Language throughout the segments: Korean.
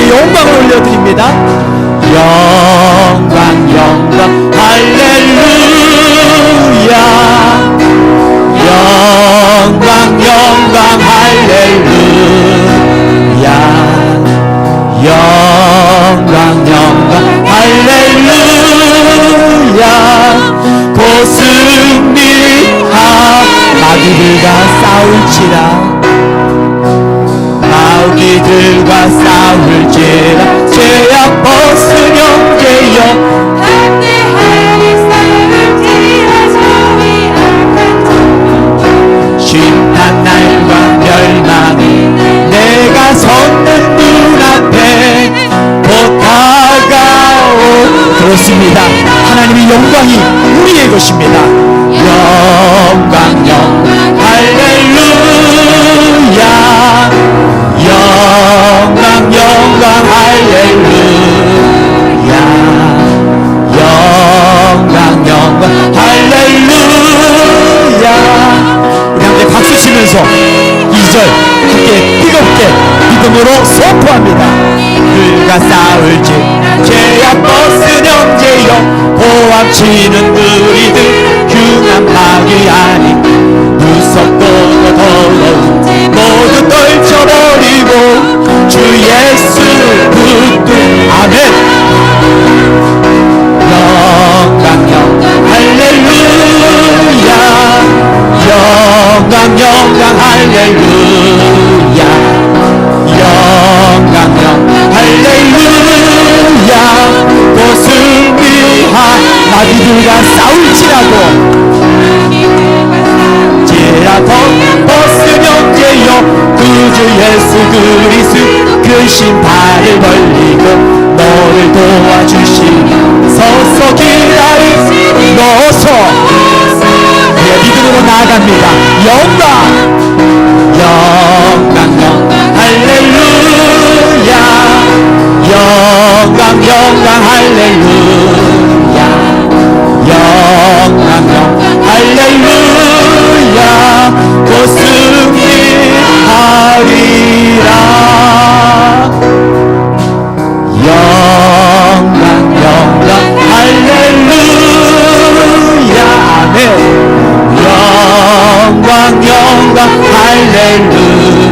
영광을 올려드립니다. 영광 영광 할렐루야. 영광 영광 할렐루야. 영광 영광 할렐루야. 곧 승리하 마귀들과 싸울지라. 마귀들과 싸울지라. 죄악 벗은 형제여 함께하리 싸울지라. 저희 악한 심판 날과 멸망이 내가 섰는 눈앞에 곧 다가오. 그렇습니다. 하나님의 영광이 우리의 것입니다. 영광 영광 할렐루야. 영광 영광 할렐루야. 영광 영광 할렐루야. 우리 함께 박수 치면서 2절 함께 뜨겁게 믿음으로 선포합니다. 그가 싸울지 죄악 벗은 형제여 보암치는 우리들 흉한 마귀 아니 무섭고 더러운 모두 떨쳐버리고 주 예수 붙들. 아멘. 영광 영광 할렐루야. 영광 영광 할렐루야. 영광 영광 할렐루야. 곧 승리하 마귀들과 싸울지라도 벗은 형제여 구주 예수 그리스도 그 신발을 벌리고 너를 도와주시며 서서 기다리시니 넣어서 우리의 믿음으로 나아갑니다. 영광 영광 영광 할렐루야. 영광 영광 할렐루야. 영광 영광 할렐루야. 곧 승리하리라. 영광 영광 할렐루야. 아멘. 영광 영광 할렐루야.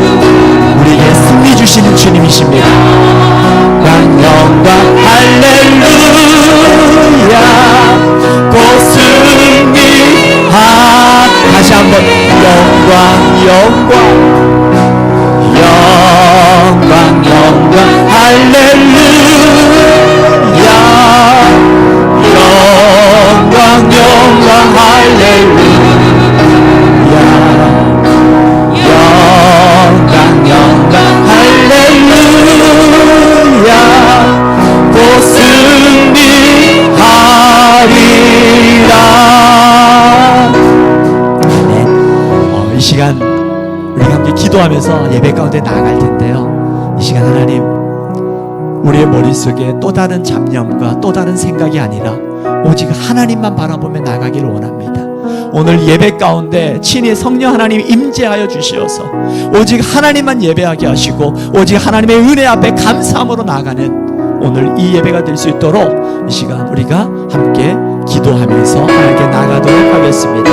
우리에게 승리 주시는 주님이십니다. 영광 영광 할렐루야. 곧 승리하. 다시 한번 영광 영광 영광 영광 할렐루야. 영광 영광 할렐루야. 영광 영광 할렐루야. 곧 승리하리라. 이 시간 우리가 함께 기도하면서 예배 가운데 나아갈 텐데요, 이 시간 하나님 우리의 머릿속에 또 다른 잡념과 또 다른 생각이 아니라 오직 하나님만 바라보며 나가기를 원합니다. 오늘 예배 가운데 친히 성령 하나님 임재하여 주시어서 오직 하나님만 예배하게 하시고 오직 하나님의 은혜 앞에 감사함으로 나아가는 오늘 이 예배가 될 수 있도록 이 시간 우리가 함께 기도하면서 하나님께 나아가도록 하겠습니다.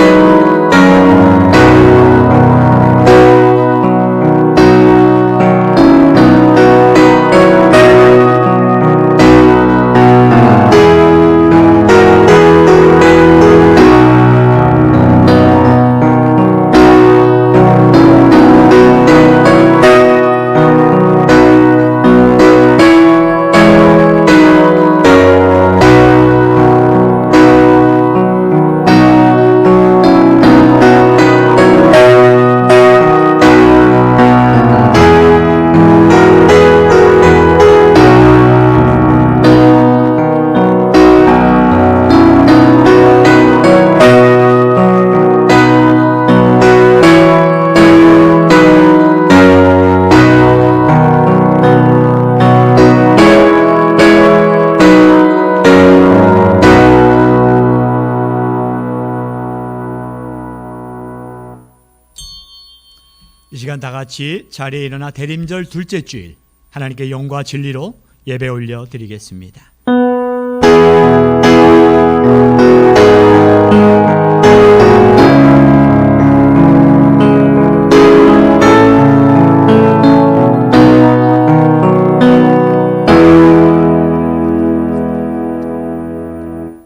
이 시간 다 같이 자리에 일어나 대림절 둘째 주일 하나님께 영과 진리로 예배 올려 드리겠습니다.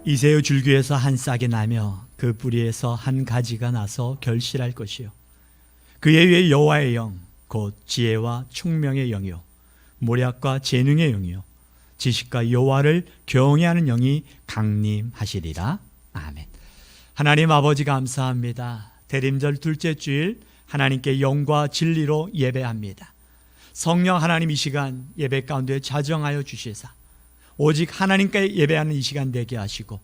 이새의 줄기에서 한 싹이 나며 그 뿌리에서 한 가지가 나서 결실할 것이요 그의 위에 여호와의 영 곧 지혜와 총명의 영이요 모략과 재능의 영이요 지식과 여호와를 경외하는 영이 강림하시리라. 아멘. 하나님 아버지 감사합니다. 대림절 둘째 주일 하나님께 영과 진리로 예배합니다. 성령 하나님 이 시간 예배 가운데 자정하여 주시사 오직 하나님께 예배하는 이 시간 되게 하시고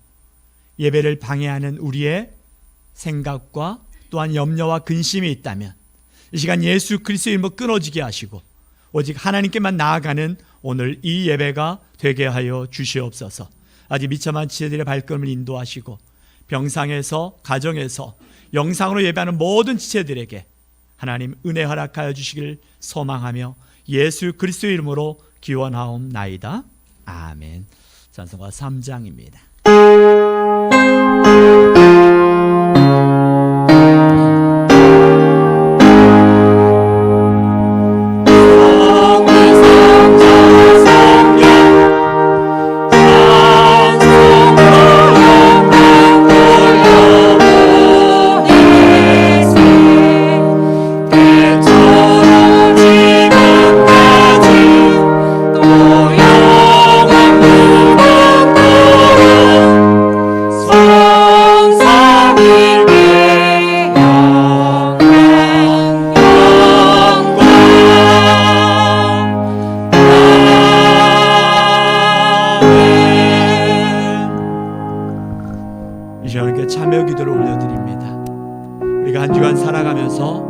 예배를 방해하는 우리의 생각과 또한 염려와 근심이 있다면 이 시간 예수 그리스도의 이름으로 끊어지게 하시고 오직 하나님께만 나아가는 오늘 이 예배가 되게 하여 주시옵소서. 아직 미참한 지체들의 발걸음을 인도하시고 병상에서 가정에서 영상으로 예배하는 모든 지체들에게 하나님 은혜 허락하여 주시길 소망하며 예수 그리스도의 이름으로 기원하옵나이다. 아멘. 찬송가 3장입니다. 참여 기도를 올려드립니다. 우리가 한 주간 살아가면서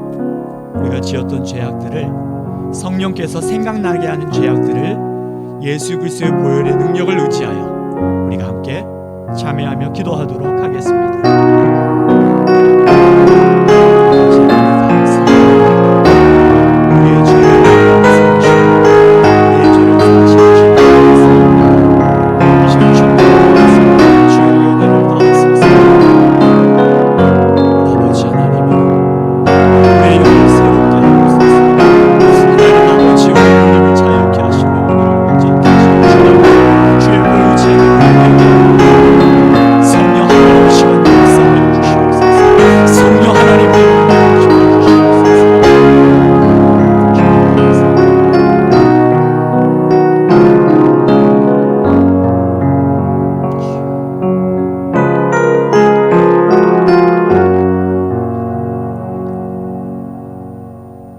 우리가 지었던 죄악들을 성령께서 생각나게 하는 죄악들을 예수 그리스도의 보혈의 능력을 의지하여 우리가 함께 참여하며 기도하도록 하겠습니다.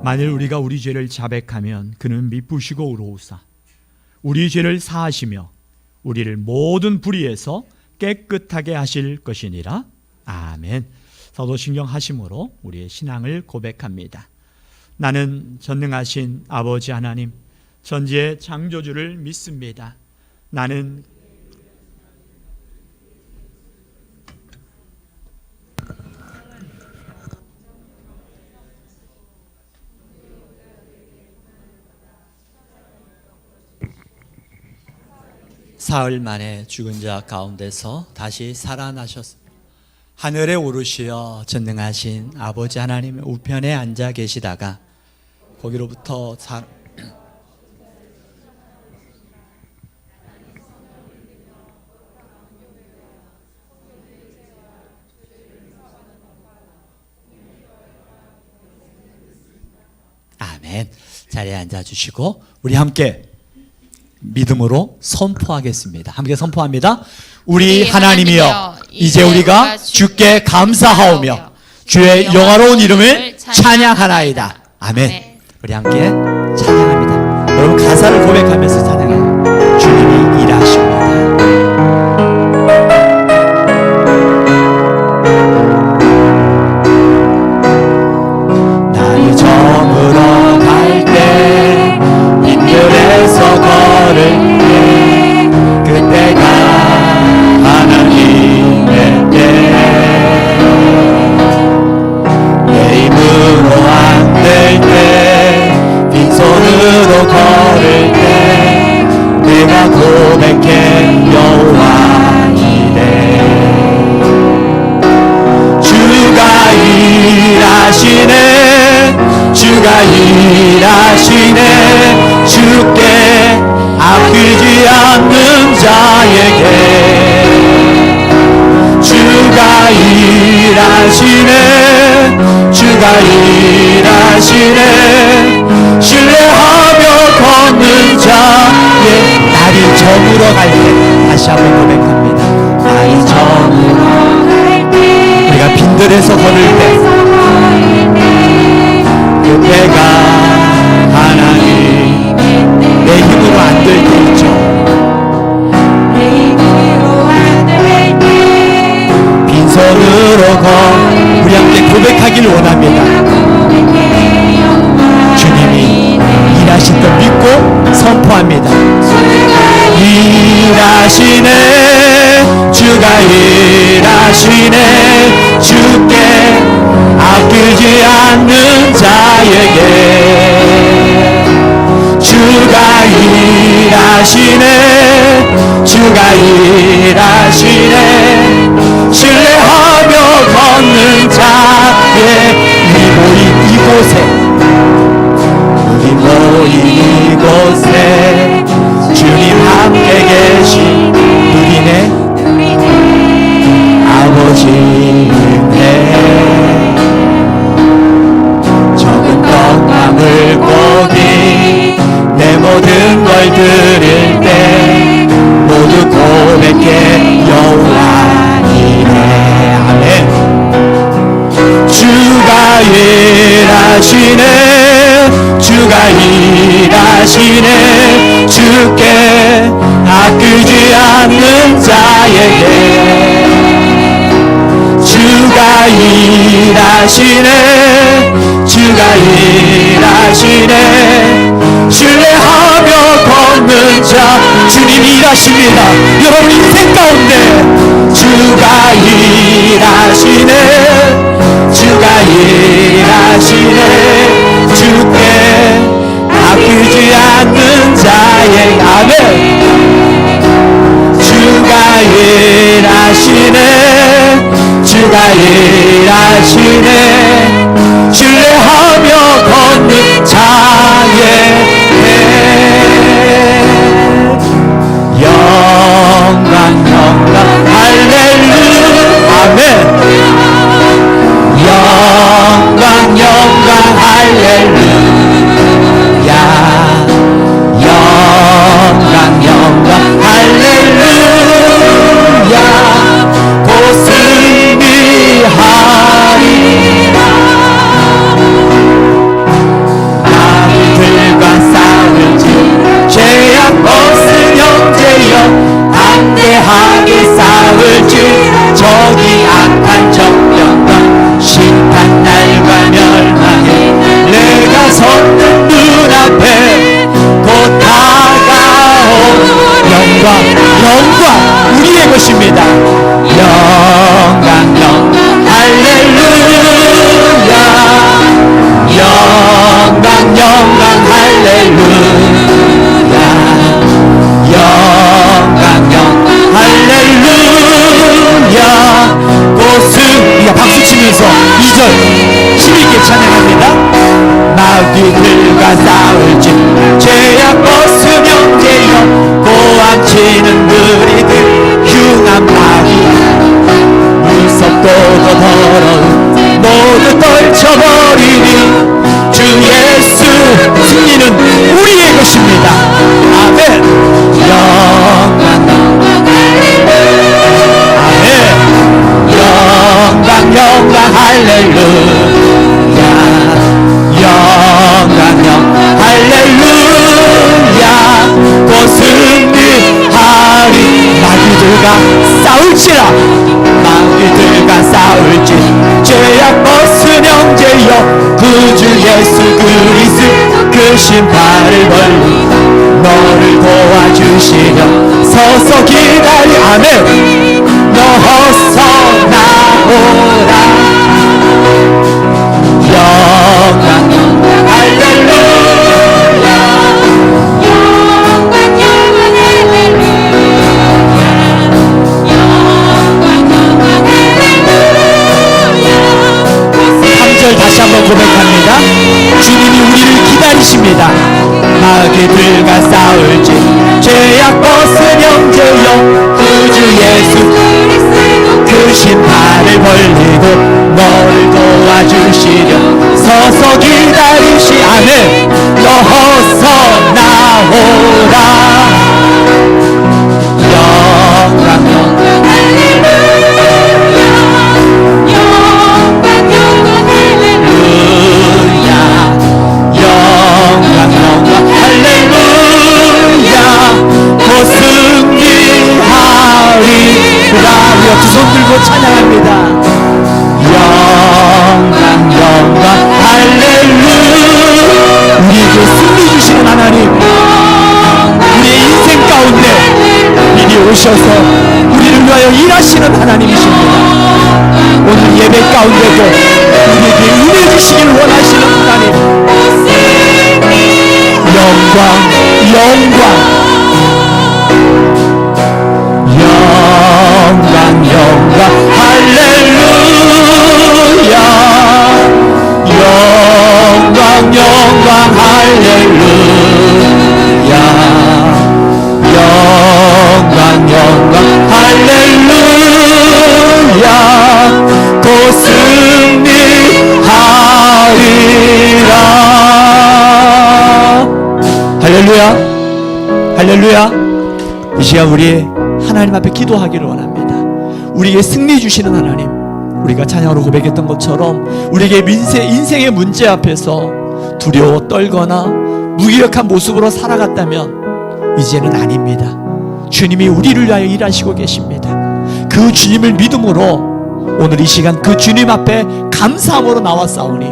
만일 우리가 우리 죄를 자백하면 그는 미쁘시고 의로우사 우리 죄를 사하시며 우리를 모든 불의에서 깨끗하게 하실 것이니라. 아멘. 사도신경 하심으로 우리의 신앙을 고백합니다. 나는 전능하신 아버지 하나님 전지의 창조주를 믿습니다. 나는 사흘 만에 죽은 자 가운데서 다시 살아나셨습니다. 하늘에 오르시어 전능하신 아버지 하나님의 우편에 앉아 계시다가 거기로부터 아멘. 자리에 앉아주시고 우리 함께 믿음으로 선포하겠습니다. 함께 선포합니다. 우리 하나님이여 이제 우리가 주께 감사하오며 주의 영화로운 이름을 찬양하나이다. 아멘. 우리 함께 찬양합니다. 여러분 가사를 고백하면서 찬양해요. 주님이 일하십니다. 나의 저물어 갈 때 빈들에서 걸을 때 그때가 하나님의 때 내 힘으로 안 될 때 빈손으로 걸을 일하시네 주가 일하시네 신뢰하며 걷는 자의 날이 저물어 갈 때 다시 한번 고백합니다. 날이 저물어 우리가 빈들에서 걸을 때 그때가 하나님 내 힘으로 안 될 때 있죠. 빈손으로 우리 함께 고백하길 원합니다. 주님이 일하신 걸 믿고 선포합니다. 일하시네 주가 일하시네 주께 아끼지 않는 자에게 주가 일하시네 주가 일하시네 신뢰하며 걷는 자의 우리 모인 이곳에 우리 모인 이곳에 주님 함께 계신 누리네 아버지 은혜 적은 떡과 물고기 내 모든 걸 드릴 때 모두 고백해 여호와 이래 아멘. 주가 일하시네 주가 일하시네 주께 아끼지 않는 자에게 주가 일하시네 주가 일하시네 신뢰하며 걷는 자 주님이 일하십니다. 여러분 인생 가운데 주가 일하시네 주가 일하시네 주께 아끼지 않는 자의 아멘 주가 일하시네 주가 일하시네 신뢰하며 걷는 자의 영광 영광 할렐루야 아멘 영광 영광 할렐루야 영광 영광 할렐루야 곧 승리하리라 마귀들과 싸울지 죄악 벗은 형제여 담대하게 싸울지 저기 악한 정령과 심판 날과 멸망에 내가 섰는 눈앞에 곧 다가온 영광 영광 우리의 것입니다. 영광 영광 할렐루야 영광 영광 할렐루야 영광 영광 할렐루야 고승 우리가 박수치면서 2절 힘있게 찬양합니다. 마귀들과 싸울지 죄악 벗은 형제여 고함치는 무리들 흉한 마귀 물속도도 더러운 모두 떨쳐버리니 주 예수 승리는 우리의 것입니다. 아멘 영광 아멘 영광 영광 할렐루야 영광 영광 할렐루야 곧 승리하리 마귀들과 싸울지라 마귀들과 싸울지 죄악 벗은 형제여 구주 예수 그리스도 그 신발을 벌리 너를 도와주시려 서서 기다리 아멘 너 어서 나오라 영광 할렐루야 영광 영광 할렐루야 영광 영광 할렐루야 3절 다시 한번 고백합니다. 주님이 우리를 기다리십니다. 마귀들과 싸울지 죄악 벗은 형제여 구주 예수 그 심판을 벌리고 너를 도와주시려 서서 기다리시 아멘 어서 나오라 영광 두 손 들고 찬양합니다. 영광 할렐루야 우리에게 승리 주시는 하나님 우리의 인생 가운데 미리 오셔서 우리를 위하여 일하시는 하나님이십니다. 오늘 예배 가운데도 우리에게 은혜 주시길 원하시는 하나님 영광 할렐루야 영광 할렐루야 영광 할렐루야 곧 승리하리라 할렐루야 할렐루야 이 시간 우리 하나님 앞에 기도하기를 원합니다. 우리에게 승리 주시는 하나님 우리가 찬양으로 고백했던 것처럼 우리에게 인생의 문제 앞에서 두려워 떨거나 무기력한 모습으로 살아갔다면 이제는 아닙니다. 주님이 우리를 위하여 일하시고 계십니다. 그 주님을 믿음으로 오늘 이 시간 그 주님 앞에 감사함으로 나왔사오니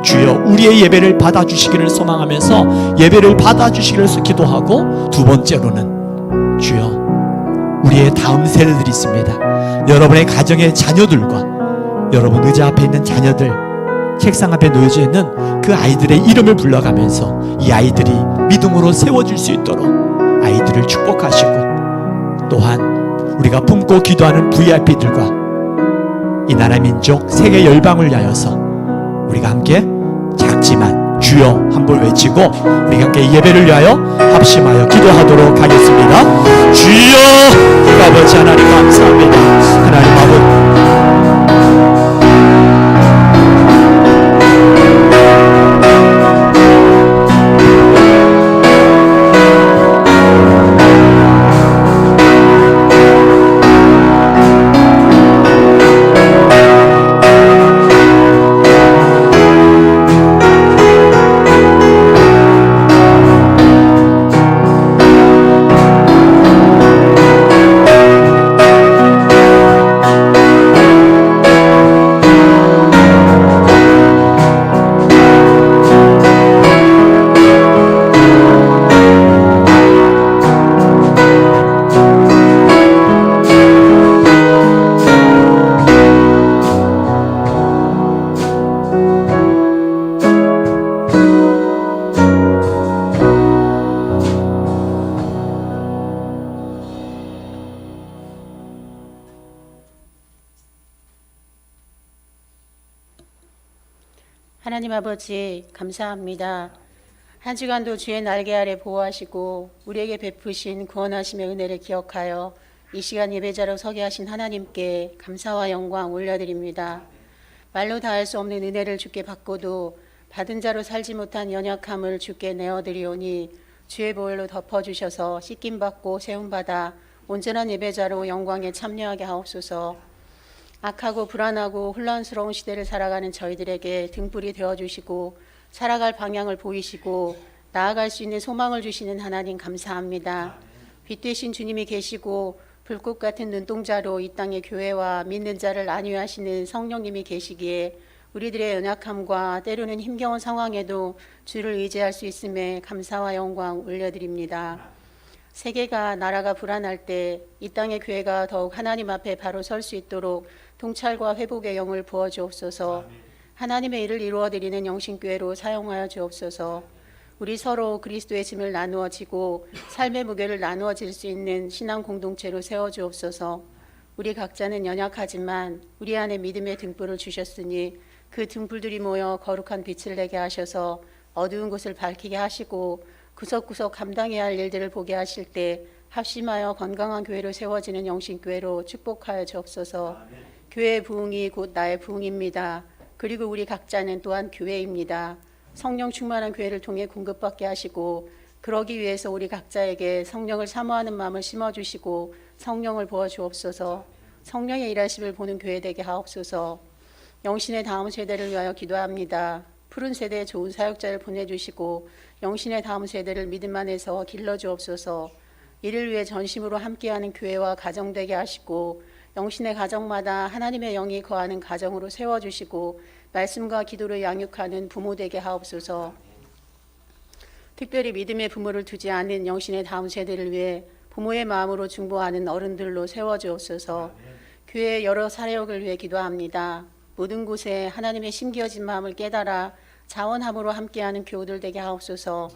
주여 우리의 예배를 받아주시기를 소망하면서 예배를 받아주시기를 기도하고 두 번째로는 주여 우리의 다음 세대들이 있습니다. 여러분의 가정의 자녀들과 여러분 의자 앞에 있는 자녀들 책상 앞에 놓여져 있는 그 아이들의 이름을 불러가면서 이 아이들이 믿음으로 세워질 수 있도록 아이들을 축복하시고 또한 우리가 품고 기도하는 VIP들과 이 나라 민족 세계 열방을 위하여서 우리가 함께 작지만 주여 한번 외치고 우리가 함께 예배를 위하여 합심하여 기도하도록 하겠습니다. 주여 아버지 하나님 감사합니다. 하나님 아버지 하나님 아버지 감사합니다. 한 주간도 주의 날개 아래 보호하시고 우리에게 베푸신 구원하심의 은혜를 기억하여 이 시간 예배자로 서게 하신 하나님께 감사와 영광 올려드립니다. 말로 다할 수 없는 은혜를 주께 받고도 받은 자로 살지 못한 연약함을 주께 내어드리오니 주의 보혈로 덮어주셔서 씻김받고 세움받아 온전한 예배자로 영광에 참여하게 하옵소서. 악하고 불안하고 혼란스러운 시대를 살아가는 저희들에게 등불이 되어주시고 살아갈 방향을 보이시고 나아갈 수 있는 소망을 주시는 하나님 감사합니다. 빛 되신 주님이 계시고 불꽃 같은 눈동자로 이 땅의 교회와 믿는 자를 안위하시는 성령님이 계시기에 우리들의 연약함과 때로는 힘겨운 상황에도 주를 의지할 수 있음에 감사와 영광 올려드립니다. 세계가 나라가 불안할 때 이 땅의 교회가 더욱 하나님 앞에 바로 설 수 있도록 통찰과 회복의 영을 부어 주옵소서. 하나님의 일을 이루어드리는 영신교회로 사용하여 주옵소서. 우리 서로 그리스도의 짐을 나누어 지고 삶의 무게를 나누어 질 수 있는 신앙 공동체로 세워 주옵소서. 우리 각자는 연약하지만 우리 안에 믿음의 등불을 주셨으니 그 등불들이 모여 거룩한 빛을 내게 하셔서 어두운 곳을 밝히게 하시고 구석구석 감당해야 할 일들을 보게 하실 때 합심하여 건강한 교회로 세워지는 영신교회로 축복하여 주옵소서. 교회의 부흥이 곧 나의 부흥입니다. 그리고 우리 각자는 또한 교회입니다. 성령 충만한 교회를 통해 공급받게 하시고 그러기 위해서 우리 각자에게 성령을 사모하는 마음을 심어주시고 성령을 부어주옵소서. 성령의 일하심을 보는 교회 되게 하옵소서. 영신의 다음 세대를 위하여 기도합니다. 푸른 세대에 좋은 사역자를 보내주시고 영신의 다음 세대를 믿음 안에서 길러주옵소서. 이를 위해 전심으로 함께하는 교회와 가정 되게 하시고 영신의 가정마다 하나님의 영이 거하는 가정으로 세워주시고 말씀과 기도를 양육하는 부모 되게 하옵소서. 특별히 믿음의 부모를 두지 않은 영신의 다음 세대를 위해 부모의 마음으로 중보하는 어른들로 세워주옵소서. 교회의 여러 사역을 위해 기도합니다. 모든 곳에 하나님의 심기어진 마음을 깨달아 자원함으로 함께하는 교우들 되게 하옵소서.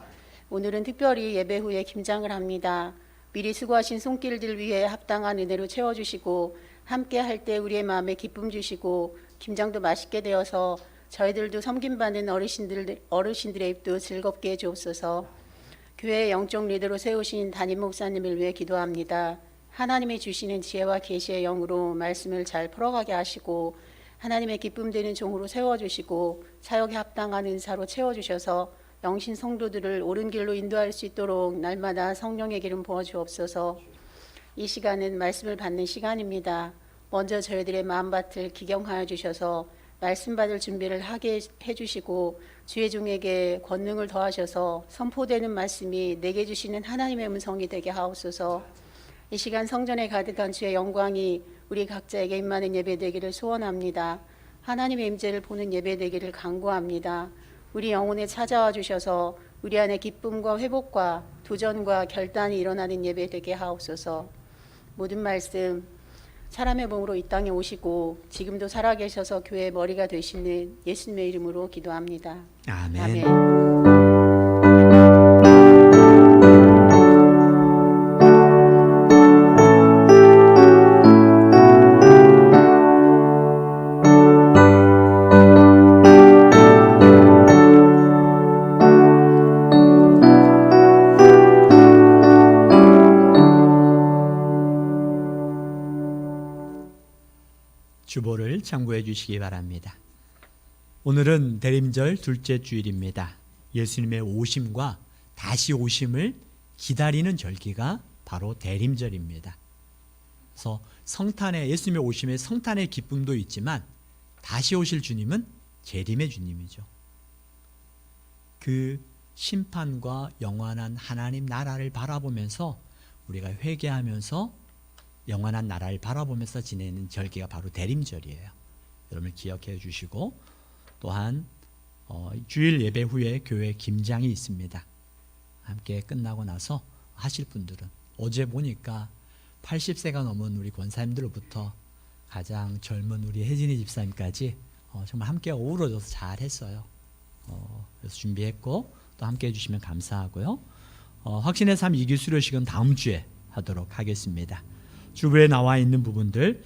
오늘은 특별히 예배 후에 김장을 합니다. 미리 수고하신 손길들 위해 합당한 은혜로 채워주시고 함께 할 때 우리의 마음에 기쁨 주시고 김장도 맛있게 되어서 저희들도 섬김받는 어르신들의 입도 즐겁게 해주옵소서. 교회의 영적 리더로 세우신 담임 목사님을 위해 기도합니다. 하나님이 주시는 지혜와 계시의 영으로 말씀을 잘 풀어가게 하시고 하나님의 기쁨 되는 종으로 세워주시고 사역에 합당한 은사로 채워주셔서 영신 성도들을 옳은 길로 인도할 수 있도록 날마다 성령의 기름 부어주옵소서. 이 시간은 말씀을 받는 시간입니다. 먼저 저희들의 마음밭을 기경하여 주셔서 말씀 받을 준비를 하게 해주시고 주의 종에게 권능을 더하셔서 선포되는 말씀이 내게 주시는 하나님의 음성이 되게 하옵소서. 이 시간 성전에 가득한 주의 영광이 우리 각자에게 임하는 예배 되기를 소원합니다. 하나님의 임재를 보는 예배 되기를 간구합니다. 우리 영혼에 찾아와 주셔서 우리 안에 기쁨과 회복과 도전과 결단이 일어나는 예배 되게 하옵소서. 모든 말씀 사람의 몸으로 이 땅에 오시고 지금도 살아계셔서 교회의 머리가 되시는 예수님의 이름으로 기도합니다. 아멘. 아멘. 주보를 참고해 주시기 바랍니다. 오늘은 대림절 둘째 주일입니다. 예수님의 오심과 다시 오심을 기다리는 절기가 바로 대림절입니다. 그래서 성탄의 예수님의 오심에 성탄의 기쁨도 있지만 다시 오실 주님은 재림의 주님이죠. 그 심판과 영원한 하나님 나라를 바라보면서 우리가 회개하면서 영원한 나라를 바라보면서 지내는 절기가 바로 대림절이에요. 여러분 기억해 주시고 또한 주일 예배 후에 교회 김장이 있습니다. 함께 끝나고 나서 하실 분들은 어제 보니까 80세가 넘은 우리 권사님들로부터 가장 젊은 우리 혜진이 집사님까지 정말 함께 어우러져서 잘 했어요. 그래서 준비했고 또 함께 해주시면 감사하고요. 확신의 삶 2기 수료식은 다음 주에 하도록 하겠습니다. 주부에 나와 있는 부분들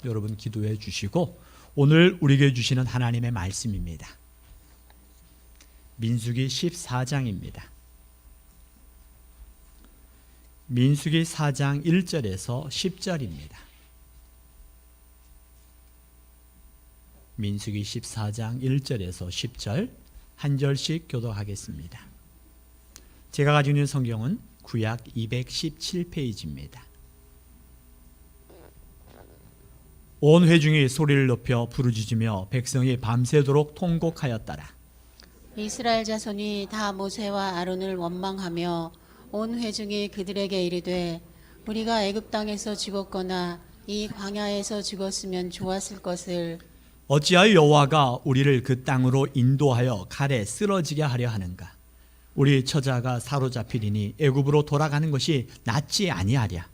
여러분 기도해 주시고 오늘 우리에게 주시는 하나님의 말씀입니다. 민수기 14장입니다. 민수기 4장 1절에서 10절입니다. 민수기 14장 1절에서 10절 한 절씩 교독하겠습니다. 제가 가지고 있는 성경은 구약 217페이지입니다. 온 회중이 소리를 높여 부르짖으며 백성이 밤새도록 통곡하였더라. 이스라엘 자손이 다 모세와 아론을 원망하며 온 회중이 그들에게 이르되 우리가 애굽 땅에서 죽었거나 이 광야에서 죽었으면 좋았을 것을 어찌하여 여호와가 우리를 그 땅으로 인도하여 칼에 쓰러지게 하려 하는가? 우리 처자가 사로잡히리니 애굽으로 돌아가는 것이 낫지 아니하랴.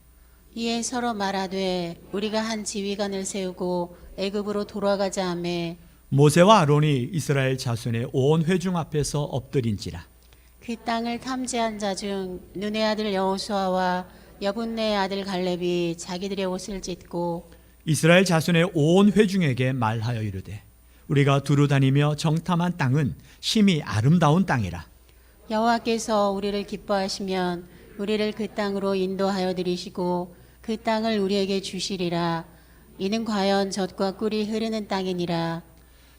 이에 서로 말하되 우리가 한 지휘관을 세우고 애굽으로 돌아가자 하매 모세와 아론이 이스라엘 자손의 온 회중 앞에서 엎드린지라. 그 땅을 탐지한 자 중 눈의 아들 여호수아와 여분네의 아들 갈렙이 자기들의 옷을 찢고 이스라엘 자손의 온 회중에게 말하여 이르되 우리가 두루 다니며 정탐한 땅은 심히 아름다운 땅이라. 여호와께서 우리를 기뻐하시면 우리를 그 땅으로 인도하여 들이시고 그 땅을 우리에게 주시리라. 이는 과연 젖과 꿀이 흐르는 땅이니라.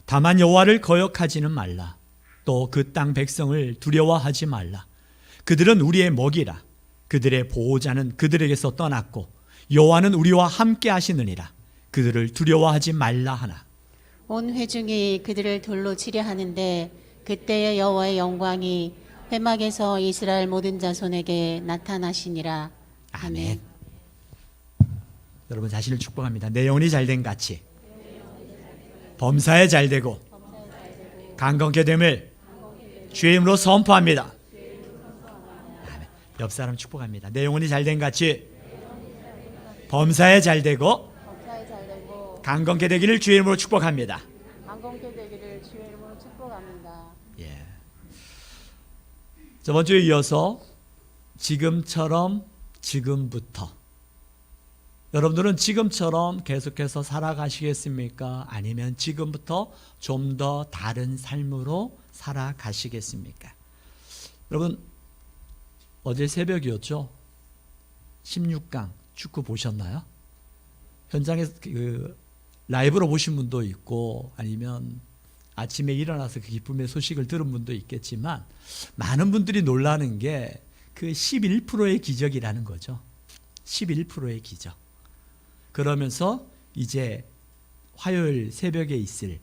다만 여호와를 거역하지는 말라. 또 그 땅 백성을 두려워하지 말라. 그들은 우리의 먹이라. 그들의 보호자는 그들에게서 떠났고 여호와는 우리와 함께 하시느니라. 그들을 두려워하지 말라 하나. 온 회중이 그들을 돌로 치려 하는데 그때의 여호와의 영광이 회막에서 이스라엘 모든 자손에게 나타나시니라. 아멘. 여러분 자신을 축복합니다. 내 영혼이 잘된 같이 범사에 잘되고 강건케 됨을 주의 이름으로 선포합니다. 아멘. 옆 사람 축복합니다. 내 영혼이 잘된 같이 범사에 잘되고 강건케 되기를 주의 이름으로 축복합니다. 강건케 되기를 주의 이름으로 축복합니다. 예. 저번 주에 이어서 지금처럼 지금부터 여러분들은 지금처럼 계속해서 살아가시겠습니까? 아니면 지금부터 좀 더 다른 삶으로 살아가시겠습니까? 여러분 어제 새벽이었죠? 16강 축구 보셨나요? 현장에서 라이브로 보신 분도 있고 아니면 아침에 일어나서 그 기쁨의 소식을 들은 분도 있겠지만 많은 분들이 놀라는 게 그 11%의 기적이라는 거죠. 11%의 기적. 그러면서 이제 화요일 새벽에 있을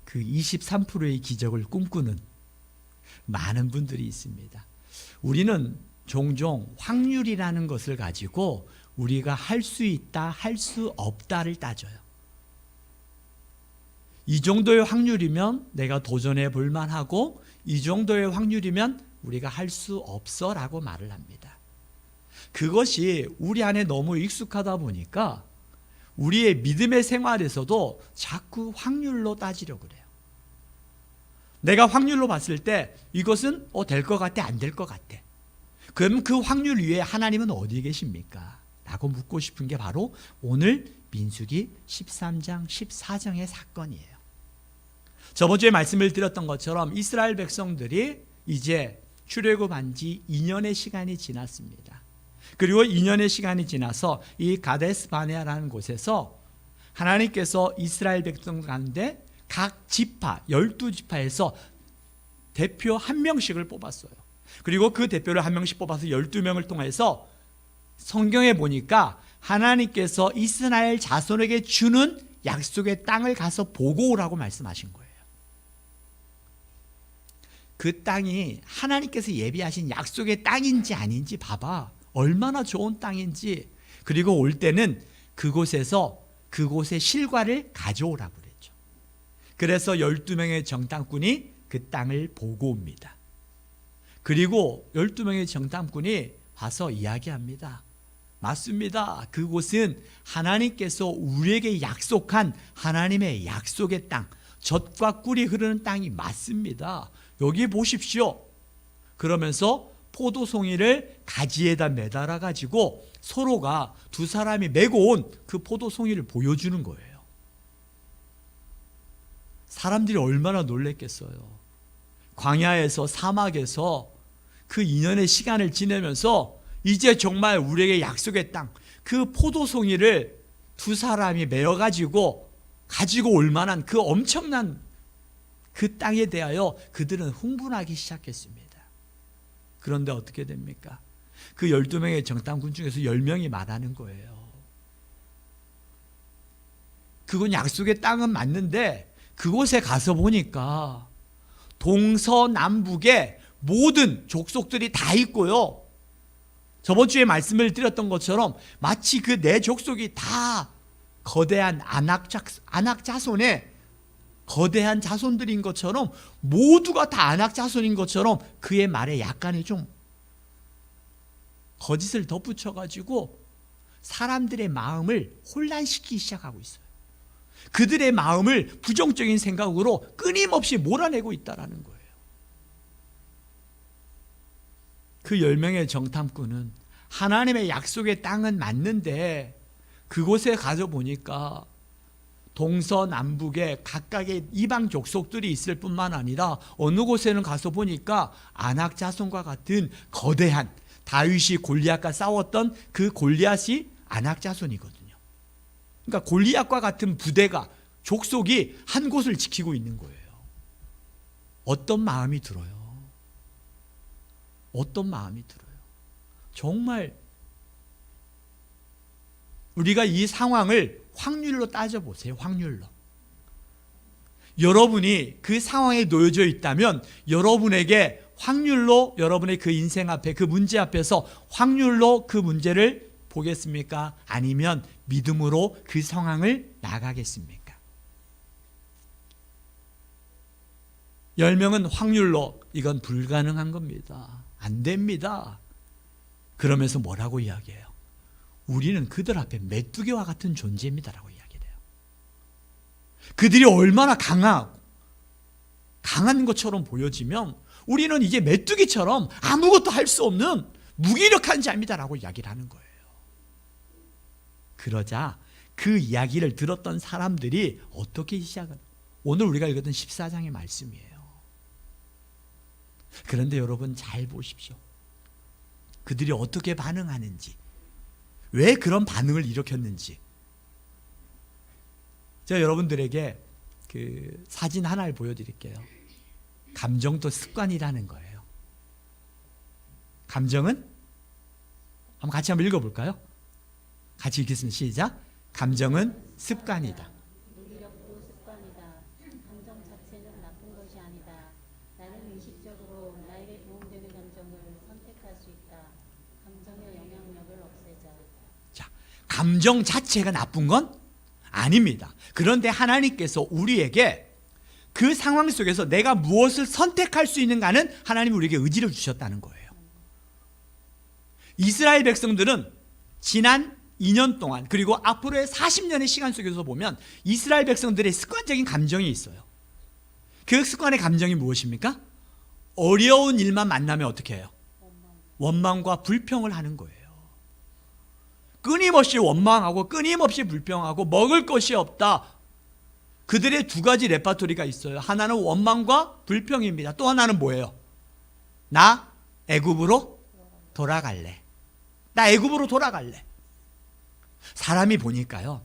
그 23%의 기적을 꿈꾸는 많은 분들이 있습니다. 우리는 종종 확률이라는 것을 가지고 우리가 할 수 있다, 할 수 없다를 따져요. 이 정도의 확률이면 내가 도전해 볼 만하고 이 정도의 확률이면 우리가 할 수 없어 라고 말을 합니다. 그것이 우리 안에 너무 익숙하다 보니까 우리의 믿음의 생활에서도 자꾸 확률로 따지려고 그래요. 내가 확률로 봤을 때 이것은 될 것 같아, 안 될 것 같아. 그럼 그 확률 위에 하나님은 어디 계십니까? 라고 묻고 싶은 게 바로 오늘 민수기 13장 14장의 사건이에요. 저번 주에 말씀을 드렸던 것처럼 이스라엘 백성들이 이제 출애굽한 지 2년의 시간이 지났습니다. 그리고 2년의 시간이 지나서 이 가데스 바네아라는 곳에서 하나님께서 이스라엘 백성 가운데 각 지파 12지파에서 대표 한 명씩을 뽑았어요. 그리고 그 대표를 한 명씩 뽑아서 12명을 통해서 성경에 보니까 하나님께서 이스라엘 자손에게 주는 약속의 땅을 가서 보고 오라고 말씀하신 거예요. 그 땅이 하나님께서 예비하신 약속의 땅인지 아닌지 봐봐. 얼마나 좋은 땅인지. 그리고 올 때는 그곳에서 그곳의 실과를 가져오라고 그랬죠. 그래서 12명의 정탐꾼이 그 땅을 보고 옵니다. 그리고 12명의 정탐꾼이 와서 이야기합니다. 맞습니다. 그곳은 하나님께서 우리에게 약속한 하나님의 약속의 땅, 젖과 꿀이 흐르는 땅이 맞습니다. 여기 보십시오. 그러면서 포도송이를 가지에다 매달아 가지고 서로가 두 사람이 메고 온 그 포도송이를 보여주는 거예요. 사람들이 얼마나 놀랬겠어요. 광야에서 사막에서 그 2년의 시간을 지내면서 이제 정말 우리에게 약속의 땅, 그 포도송이를 두 사람이 메어 가지고 올 만한 그 엄청난 그 땅에 대하여 그들은 흥분하기 시작했습니다. 그런데 어떻게 됩니까? 그 12명의 정탐꾼 중에서 10명이 말하는 거예요. 그건 약속의 땅은 맞는데 그곳에 가서 보니까 동서남북에 모든 족속들이 다 있고요. 저번 주에 말씀을 드렸던 것처럼 마치 그 네 족속이 다 거대한 아낙 자손의 거대한 자손들인 것처럼 모두가 다 아낙 자손인 것처럼 그의 말에 약간의 좀 거짓을 덧붙여가지고 사람들의 마음을 혼란시키기 시작하고 있어요. 그들의 마음을 부정적인 생각으로 끊임없이 몰아내고 있다는 거예요. 그 10명의 정탐꾼은 하나님의 약속의 땅은 맞는데 그곳에 가서 보니까 동서남북에 각각의 이방 족속들이 있을 뿐만 아니라 어느 곳에는 가서 보니까 아낙 자손과 같은 거대한 다윗이 골리앗과 싸웠던 그 골리앗이 아낙 자손이거든요. 그러니까 골리앗과 같은 부대가, 족속이 한 곳을 지키고 있는 거예요. 어떤 마음이 들어요? 어떤 마음이 들어요? 정말 우리가 이 상황을 확률로 따져보세요. 확률로. 여러분이 그 상황에 놓여져 있다면 여러분에게 확률로, 여러분의 그 인생 앞에, 그 문제 앞에서 확률로 그 문제를 보겠습니까? 아니면 믿음으로 그 상황을 나가겠습니까? 10명은 확률로 이건 불가능한 겁니다. 안 됩니다. 그러면서 뭐라고 이야기해요? 우리는 그들 앞에 메뚜기와 같은 존재입니다라고 이야기해요. 그들이 얼마나 강한 것처럼 보여지면 우리는 이제 메뚜기처럼 아무것도 할 수 없는 무기력한 자입니다라고 이야기를 하는 거예요. 그러자 그 이야기를 들었던 사람들이 어떻게 시작을, 오늘 우리가 읽었던 14장의 말씀이에요. 그런데 여러분 잘 보십시오. 그들이 어떻게 반응하는지, 왜 그런 반응을 일으켰는지. 제가 여러분들에게 그 사진 하나를 보여드릴게요. 감정도 습관이라는 거예요. 감정은 같이 한번 읽어볼까요? 같이 읽겠습니다. 시작. 감정은 습관이다. 무기력도 습관이다. 감정 자체는 나쁜 것이 아니다. 나는 의식적으로 나에게 도움되는 감정을 선택할 수 있다. 감정의 영향력을 없애자. 자, 감정 자체가 나쁜 건 아닙니다. 그런데 하나님께서 우리에게 그 상황 속에서 내가 무엇을 선택할 수 있는가는 하나님이 우리에게 의지를 주셨다는 거예요. 이스라엘 백성들은 지난 2년 동안, 그리고 앞으로의 40년의 시간 속에서 보면 이스라엘 백성들의 습관적인 감정이 있어요. 그 습관의 감정이 무엇입니까? 어려운 일만 만나면 어떻게 해요? 원망과 불평을 하는 거예요. 끊임없이 원망하고 끊임없이 불평하고, 먹을 것이 없다. 그들의 두 가지 레파토리가 있어요. 하나는 원망과 불평입니다. 또 하나는 뭐예요? 나 애굽으로 돌아갈래. 나 애굽으로 돌아갈래. 사람이 보니까요,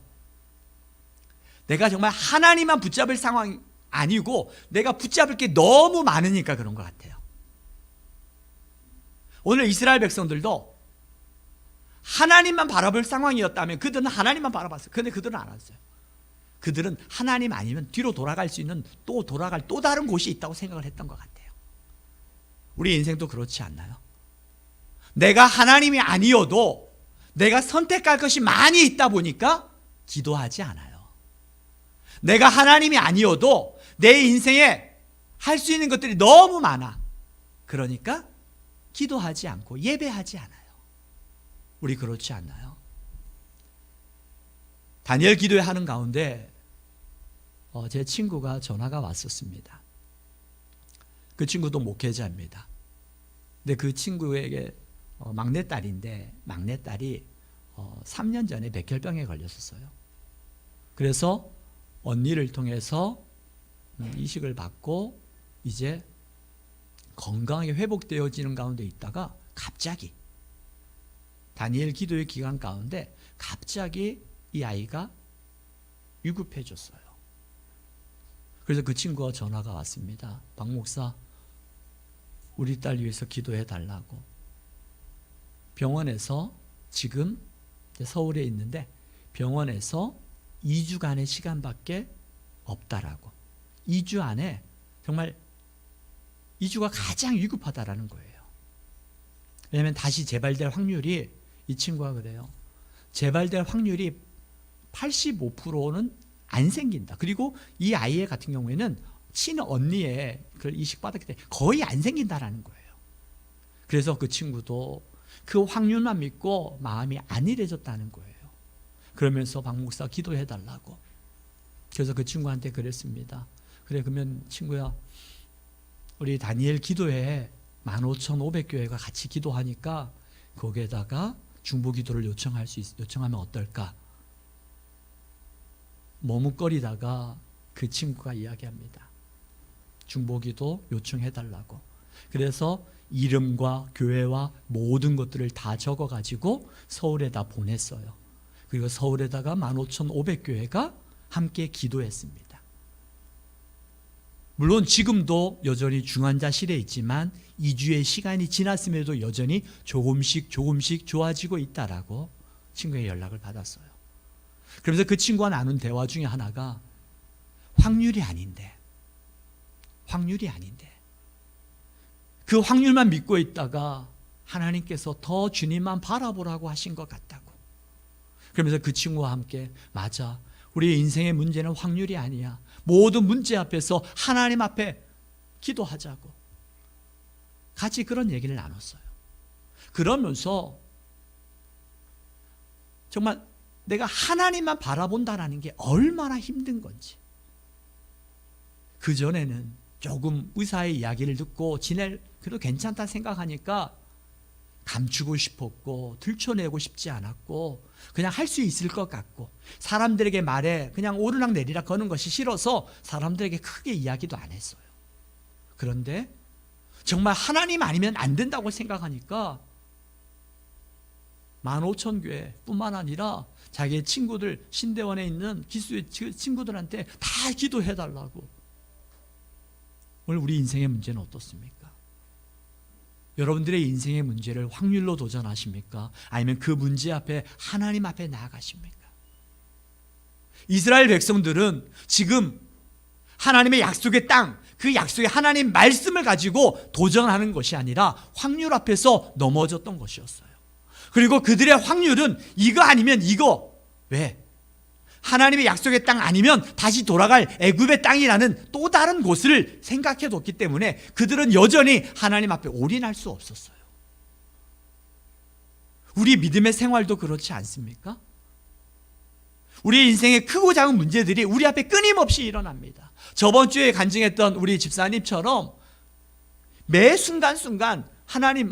내가 정말 하나님만 붙잡을 상황이 아니고 내가 붙잡을 게 너무 많으니까 그런 것 같아요. 오늘 이스라엘 백성들도 하나님만 바라볼 상황이었다면 그들은 하나님만 바라봤어요. 그런데 그들은 안 왔어요. 그들은 하나님 아니면 뒤로 돌아갈 수 있는, 또 돌아갈 또 다른 곳이 있다고 생각을 했던 것 같아요. 우리 인생도 그렇지 않나요? 내가 하나님이 아니어도 내가 선택할 것이 많이 있다 보니까 기도하지 않아요. 내가 하나님이 아니어도 내 인생에 할 수 있는 것들이 너무 많아. 그러니까 기도하지 않고 예배하지 않아요. 우리 그렇지 않나요? 다니엘 기도회 하는 가운데 제 친구가 전화가 왔었습니다. 그 친구도 목회자입니다. 근데 그 친구에게 막내딸인데, 막내딸이 3년 전에 백혈병에 걸렸었어요. 그래서 언니를 통해서 이식을 받고 이제 건강하게 회복되어지는 가운데 있다가 갑자기 다니엘 기도의 기간 가운데 갑자기 이 아이가 위급해졌어요. 그래서 그 친구가 전화가 왔습니다. 박 목사, 우리 딸 위해서 기도해 달라고. 병원에서 지금 서울에 있는데 병원에서 2주간의 시간밖에 없다라고. 2주 안에 정말 2주가 가장 위급하다라는 거예요. 왜냐하면 다시 재발될 확률이, 이 친구가 그래요, 재발될 확률이 85%는 안 생긴다. 그리고 이 아이 같은 경우에는 친언니의 그걸 이식받았기 때문에 거의 안 생긴다라는 거예요. 그래서 그 친구도 그 확률만 믿고 마음이 안일해졌다는 거예요. 그러면서 박 목사 기도해 달라고. 그래서 그 친구한테 그랬습니다. 그래, 그러면 친구야, 우리 다니엘 기도회 15,500교회가 같이 기도하니까 거기에다가 중보 기도를 요청하면 어떨까? 머뭇거리다가 그 친구가 이야기합니다. 중보기도 요청해 달라고. 그래서 이름과 교회와 모든 것들을 다 적어가지고 서울에다 보냈어요. 그리고 서울에다가 15,500교회가 함께 기도했습니다. 물론 지금도 여전히 중환자실에 있지만 2주의 시간이 지났음에도 여전히 조금씩 좋아지고 있다라고 친구의 연락을 받았어요. 그러면서 그 친구와 나눈 대화 중에 하나가 확률이 아닌데 그 확률만 믿고 있다가 하나님께서 더 주님만 바라보라고 하신 것 같다고. 그러면서 그 친구와 함께 맞아, 우리의 인생의 문제는 확률이 아니야. 모든 문제 앞에서 하나님 앞에 기도하자고 같이 그런 얘기를 나눴어요. 그러면서 정말 내가 하나님만 바라본다는 게 얼마나 힘든 건지, 그전에는 조금 의사의 이야기를 듣고 그래도 괜찮다 생각하니까 감추고 싶었고 들춰내고 싶지 않았고 그냥 할 수 있을 것 같고 사람들에게 말해 그냥 오르락 내리락 거는 것이 싫어서 사람들에게 크게 이야기도 안 했어요. 그런데 정말 하나님 아니면 안 된다고 생각하니까 15,000교회 뿐만 아니라 자기의 친구들, 신대원에 있는 기수의 친구들한테 다 기도해달라고. 오늘 우리 인생의 문제는 어떻습니까? 여러분들의 인생의 문제를 확률로 도전하십니까? 아니면 그 문제 앞에 하나님 앞에 나아가십니까? 이스라엘 백성들은 지금 하나님의 약속의 땅, 그 약속의 하나님 말씀을 가지고 도전하는 것이 아니라 확률 앞에서 넘어졌던 것이었어요. 그리고 그들의 확률은 이거 아니면 이거. 왜? 하나님의 약속의 땅 아니면 다시 돌아갈 애굽의 땅이라는 또 다른 곳을 생각해 뒀기 때문에 그들은 여전히 하나님 앞에 올인할 수 없었어요. 우리 믿음의 생활도 그렇지 않습니까? 우리 인생의 크고 작은 문제들이 우리 앞에 끊임없이 일어납니다. 저번 주에 간증했던 우리 집사님처럼 매 순간순간 하나님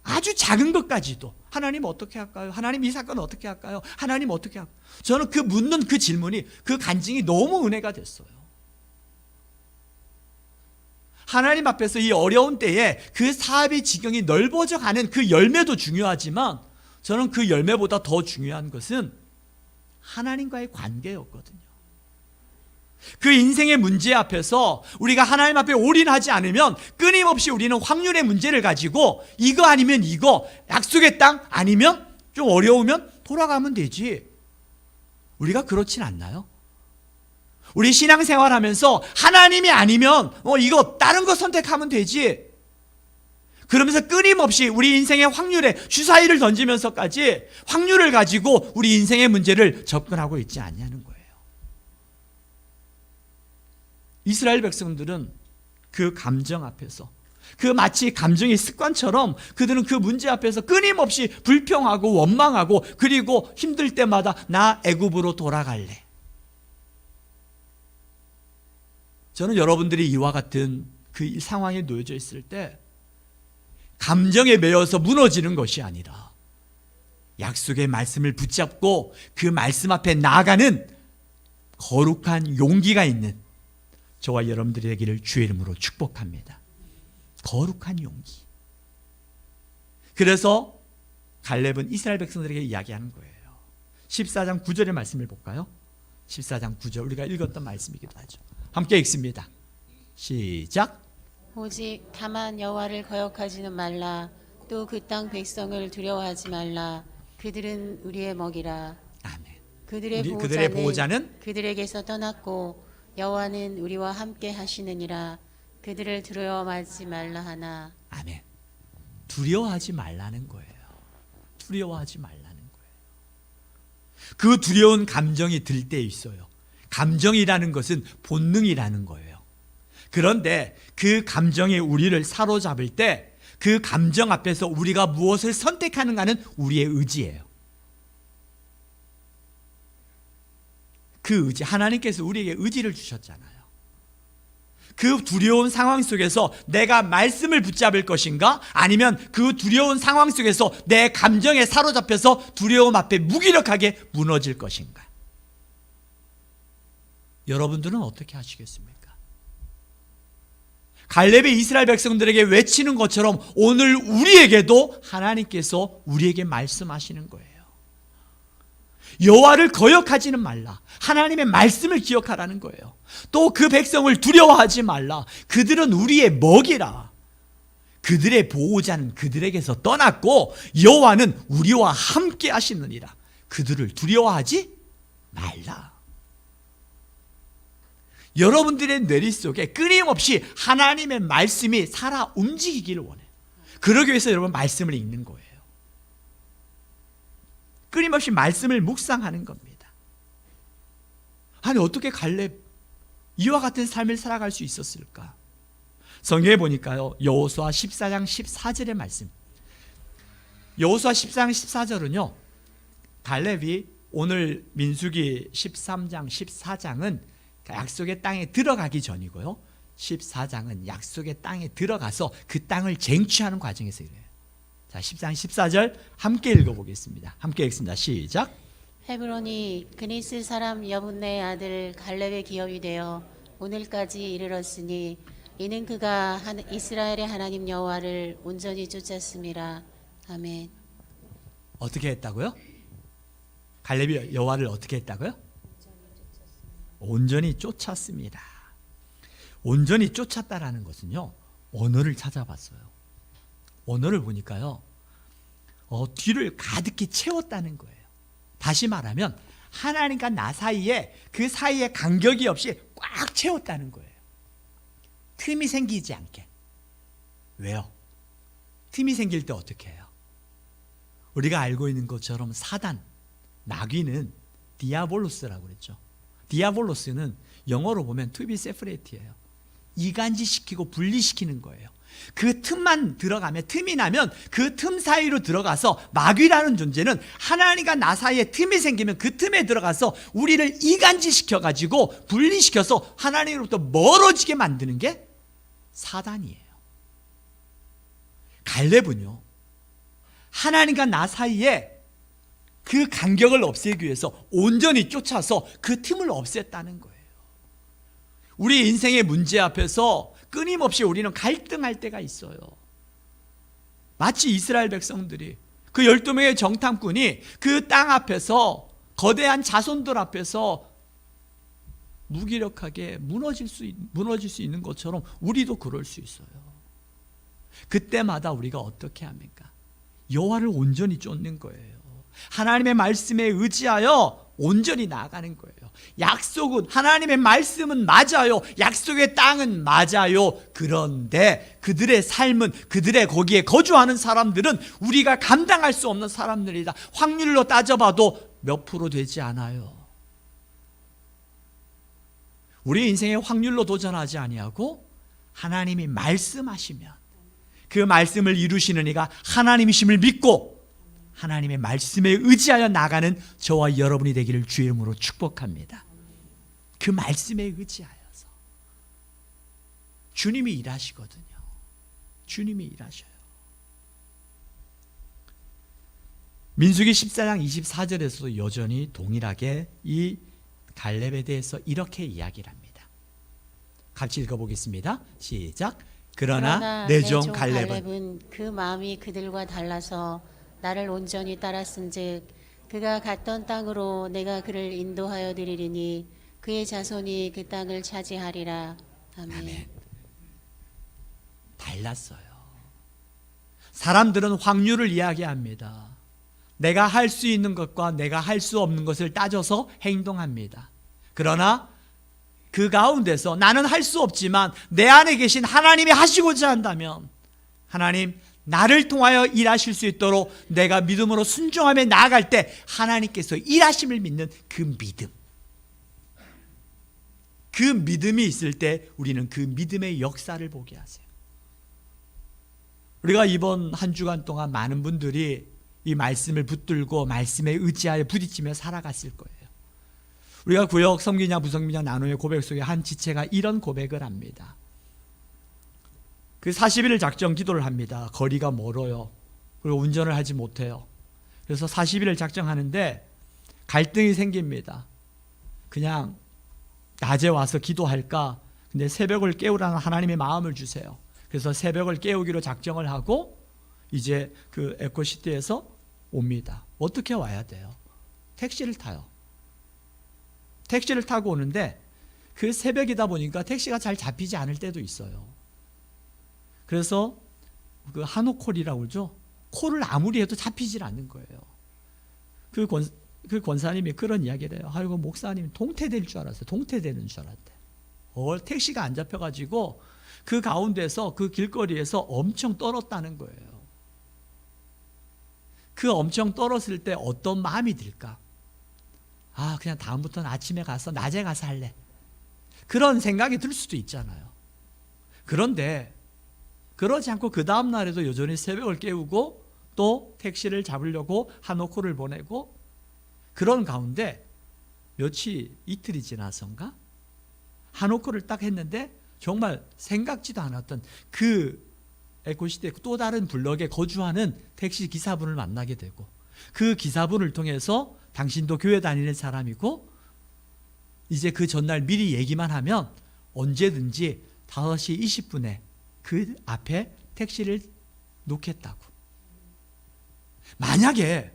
아주 작은 것까지도 하나님 어떻게 할까요? 하나님 이 사건 어떻게 할까요? 하나님 어떻게 할까요? 저는 그 묻는 그 질문이, 그 간증이 너무 은혜가 됐어요. 하나님 앞에서 이 어려운 때에 그 사업의 지경이 넓어져 가는 그 열매도 중요하지만 저는 그 열매보다 더 중요한 것은 하나님과의 관계였거든요. 그 인생의 문제 앞에서 우리가 하나님 앞에 올인하지 않으면 끊임없이 우리는 확률의 문제를 가지고 이거 아니면 이거, 약속의 땅 아니면 좀 어려우면 돌아가면 되지. 우리가 그렇진 않나요? 우리 신앙생활 하면서 하나님이 아니면 이거 다른 거 선택하면 되지. 그러면서 끊임없이 우리 인생의 확률에 주사위를 던지면서까지 확률을 가지고 우리 인생의 문제를 접근하고 있지 않냐는 거예요. 이스라엘 백성들은 그 감정 앞에서, 그 마치 감정의 습관처럼 그들은 그 문제 앞에서 끊임없이 불평하고 원망하고, 그리고 힘들 때마다 나 애굽으로 돌아갈래. 저는 여러분들이 이와 같은 그 상황에 놓여져 있을 때 감정에 매여서 무너지는 것이 아니라 약속의 말씀을 붙잡고 그 말씀 앞에 나아가는 거룩한 용기가 있는 저와 여러분들이 되기를 주의 이름으로 축복합니다. 거룩한 용기. 그래서 갈렙은 이스라엘 백성들에게 이야기하는 거예요. 14장 9절의 말씀을 볼까요? 14장 9절, 우리가 읽었던 말씀이기도 하죠. 함께 읽습니다. 시작. 오직 다만 여호와를 거역하지는 말라. 또 그 땅 백성을 두려워하지 말라. 그들은 우리의 먹이라. 아멘. 그들의 보호자는 그들에게서 떠났고 여호와는 우리와 함께 하시느니라. 그들을 두려워하지 말라 하나. 아멘. 두려워하지 말라는 거예요. 두려워하지 말라는 거예요. 그 두려운 감정이 들 때 있어요. 감정이라는 것은 본능이라는 거예요. 그런데 그 감정이 우리를 사로잡을 때 그 감정 앞에서 우리가 무엇을 선택하는가는 우리의 의지예요. 그 의지, 하나님께서 우리에게 의지를 주셨잖아요. 그 두려운 상황 속에서 내가 말씀을 붙잡을 것인가? 아니면 그 두려운 상황 속에서 내 감정에 사로잡혀서 두려움 앞에 무기력하게 무너질 것인가? 여러분들은 어떻게 하시겠습니까? 갈렙이 이스라엘 백성들에게 외치는 것처럼 오늘 우리에게도 하나님께서 우리에게 말씀하시는 거예요. 여호와를 거역하지는 말라. 하나님의 말씀을 기억하라는 거예요. 또 그 백성을 두려워하지 말라. 그들은 우리의 먹이라. 그들의 보호자는 그들에게서 떠났고 여호와는 우리와 함께 하시느니라. 그들을 두려워하지 말라. 여러분들의 뇌리 속에 끊임없이 하나님의 말씀이 살아 움직이기를 원해요. 그러기 위해서 여러분 말씀을 읽는 거예요. 끊임없이 말씀을 묵상하는 겁니다. 아니 어떻게 갈렙 이와 같은 삶을 살아갈 수 있었을까? 성경에 보니까요, 여호수아 14장 14절의 말씀. 여호수아 14장 14절은요, 갈렙이 오늘 민수기 13장 14장은 약속의 땅에 들어가기 전이고요, 14장은 약속의 땅에 들어가서 그 땅을 쟁취하는 과정에서 이래요. 자, 14장 14절 함께 읽어보겠습니다. 함께 읽습니다. 시작. 헤브론이 그니스 사람 여분네의 아들 갈렙의 기업이 되어 오늘까지 이르렀으니 이는 그가 이스라엘의 하나님 여호와를 온전히 쫓았음이라. 아멘. 어떻게 했다고요? 갈렙이 여호와를 어떻게 했다고요? 온전히 쫓았습니다. 온전히 쫓았다라는 것은요, 언어를 찾아봤어요. 언어를 보니까요, 뒤를 가득히 채웠다는 거예요. 다시 말하면 하나님과 나 사이에 그 사이에 간격이 없이 꽉 채웠다는 거예요. 틈이 생기지 않게. 왜요? 틈이 생길 때 어떻게 해요? 우리가 알고 있는 것처럼 사단, 마귀는 디아볼로스라고 그랬죠. 디아볼로스는 영어로 보면 to be separate예요. 이간질시키고 분리시키는 거예요. 그 틈만 들어가면, 틈이 나면 그 틈 사이로 들어가서 마귀라는 존재는 하나님과 나 사이에 틈이 생기면 그 틈에 들어가서 우리를 이간질시켜가지고 분리시켜서 하나님으로부터 멀어지게 만드는 게 사단이에요. 갈렙은요, 하나님과 나 사이에 그 간격을 없애기 위해서 온전히 쫓아서 그 틈을 없앴다는 거예요. 우리 인생의 문제 앞에서 끊임없이 우리는 갈등할 때가 있어요. 마치 이스라엘 백성들이 그 12명의 정탐꾼이 그 땅 앞에서 거대한 자손들 앞에서 무기력하게 무너질 수 있는 것처럼 우리도 그럴 수 있어요. 그때마다 우리가 어떻게 합니까? 여호와를 온전히 쫓는 거예요. 하나님의 말씀에 의지하여 온전히 나아가는 거예요. 약속은, 하나님의 말씀은 맞아요. 약속의 땅은 맞아요. 그런데 그들의 삶은, 그들의 거기에 거주하는 사람들은 우리가 감당할 수 없는 사람들이다. 확률로 따져봐도 몇 프로 되지 않아요. 우리 인생의 확률로 도전하지 아니하고 하나님이 말씀하시면 그 말씀을 이루시는 이가 하나님이심을 믿고 하나님의 말씀에 의지하여 나가는 저와 여러분이 되기를 주의 이름으로 축복합니다. 그 말씀에 의지하여서 주님이 일하시거든요. 주님이 일하셔요. 민수기 14장 24절에서도 여전히 동일하게 이 갈렙에 대해서 이렇게 이야기를 합니다. 같이 읽어보겠습니다. 시작. 그러나 내 종 갈렙은 그 마음이 그들과 달라서 나를 온전히 따랐은즉 그가 갔던 땅으로 내가 그를 인도하여 드리리니 그의 자손이 그 땅을 차지하리라. 아멘. 아멘. 달랐어요. 사람들은 확률을 이야기합니다. 내가 할 수 있는 것과 내가 할 수 없는 것을 따져서 행동합니다. 그러나 그 가운데서 나는 할 수 없지만 내 안에 계신 하나님이 하시고자 한다면 하나님, 나를 통하여 일하실 수 있도록 내가 믿음으로 순종하며 나아갈 때 하나님께서 일하심을 믿는 그 믿음, 그 믿음이 있을 때 우리는 그 믿음의 역사를 보게 하세요. 우리가 이번 한 주간 동안 많은 분들이 이 말씀을 붙들고 말씀에 의지하여 부딪히며 살아갔을 거예요. 우리가 구역 섬기냐 부섬기냐 나눔의 고백 속에 한 지체가 이런 고백을 합니다. 그 40일 작정 기도를 합니다. 거리가 멀어요. 그리고 운전을 하지 못해요. 그래서 40일을 작정하는데 갈등이 생깁니다. 그냥 낮에 와서 기도할까? 근데 새벽을 깨우라는 하나님의 마음을 주세요. 그래서 새벽을 깨우기로 작정을 하고 이제 그 에코시티에서 옵니다. 어떻게 와야 돼요? 택시를 타요. 택시를 타고 오는데 그 새벽이다 보니까 택시가 잘 잡히지 않을 때도 있어요. 그래서 그 한옥콜이라고 그러죠. 콜을 아무리 해도 잡히질 않는 거예요. 그 권사님이 그런 이야기를 해요. 아이고 목사님 동태될 줄 알았어요. 동태되는 줄 알았대. 택시가 안 잡혀가지고 그 가운데서 그 길거리에서 엄청 떨었다는 거예요. 그 엄청 떨었을 때 어떤 마음이 들까? 아, 그냥 다음부터는 아침에 가서 낮에 가서 할래. 그런 생각이 들 수도 있잖아요. 그런데 그러지 않고 그 다음 날에도 여전히 새벽을 깨우고 또 택시를 잡으려고 한옥호를 보내고 그런 가운데 이틀이 지나서인가? 한옥호를 딱 했는데 정말 생각지도 않았던 그 에코시대 또 다른 블럭에 거주하는 택시 기사분을 만나게 되고 그 기사분을 통해서 당신도 교회 다니는 사람이고 이제 그 전날 미리 얘기만 하면 언제든지 5시 20분에 그 앞에 택시를 놓겠다고. 만약에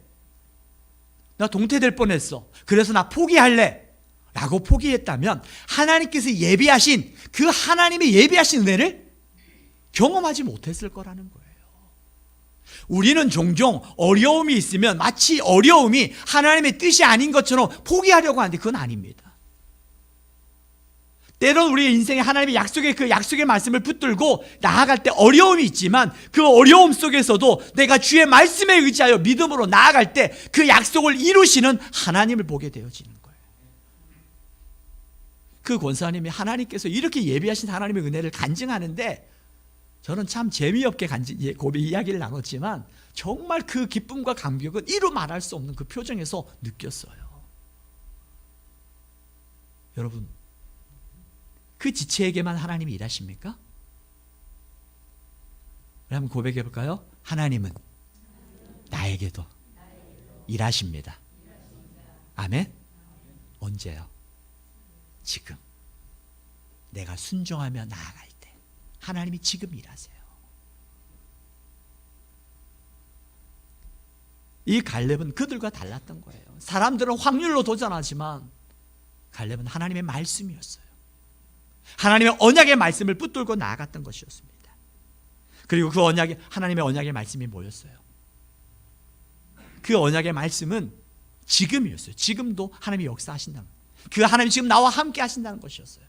나 동태될 뻔했어. 그래서 나 포기할래. 라고 포기했다면 하나님께서 예비하신 그 하나님의 예비하신 은혜를 경험하지 못했을 거라는 거예요. 우리는 종종 어려움이 있으면 마치 어려움이 하나님의 뜻이 아닌 것처럼 포기하려고 하는데 그건 아닙니다. 때론 우리의 인생에 하나님의 약속의 그 약속의 말씀을 붙들고 나아갈 때 어려움이 있지만 그 어려움 속에서도 내가 주의 말씀에 의지하여 믿음으로 나아갈 때 그 약속을 이루시는 하나님을 보게 되어지는 거예요. 그 권사님이 하나님께서 이렇게 예비하신 하나님의 은혜를 간증하는데 저는 참 재미없게 고백 이야기를 나눴지만 정말 그 기쁨과 감격은 이루 말할 수 없는 그 표정에서 느꼈어요. 여러분, 그 지체에게만 하나님이 일하십니까? 한번 고백해 볼까요? 하나님은 나에게도 일하십니다. 아멘? 언제요? 지금. 내가 순종하며 나아갈 때 하나님이 지금 일하세요. 이 갈렙은 그들과 달랐던 거예요. 사람들은 확률로 도전하지만 갈렙은 하나님의 말씀이었어요. 하나님의 언약의 말씀을 붙들고 나아갔던 것이었습니다. 그리고 그 하나님의 언약의 말씀이 뭐였어요? 그 언약의 말씀은 지금이었어요. 지금도 하나님이 역사하신다는 거예요. 그 하나님이 지금 나와 함께 하신다는 것이었어요.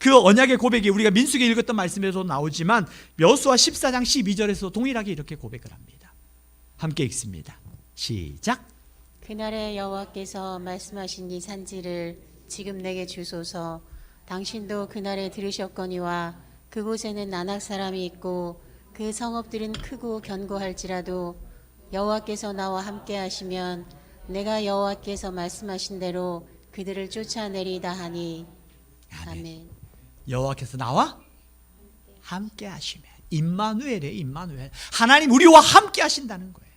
그 언약의 고백이 우리가 민수기에 읽었던 말씀에도 나오지만 여호수아 14장 12절에서 동일하게 이렇게 고백을 합니다. 함께 읽습니다. 시작. 그날에 여호와께서 말씀하신 이 산지를 지금 내게 주소서. 당신도 그날에 들으셨거니와 그곳에는 아낙 사람이 있고 그 성읍들은 크고 견고할지라도 여호와께서 나와 함께 하시면 내가 여호와께서 말씀하신 대로 그들을 쫓아내리다 하니. 아멘. 여호와께서 나와 함께 하시면 임마누엘이에요. 임마누엘. 하나님 우리와 함께 하신다는 거예요.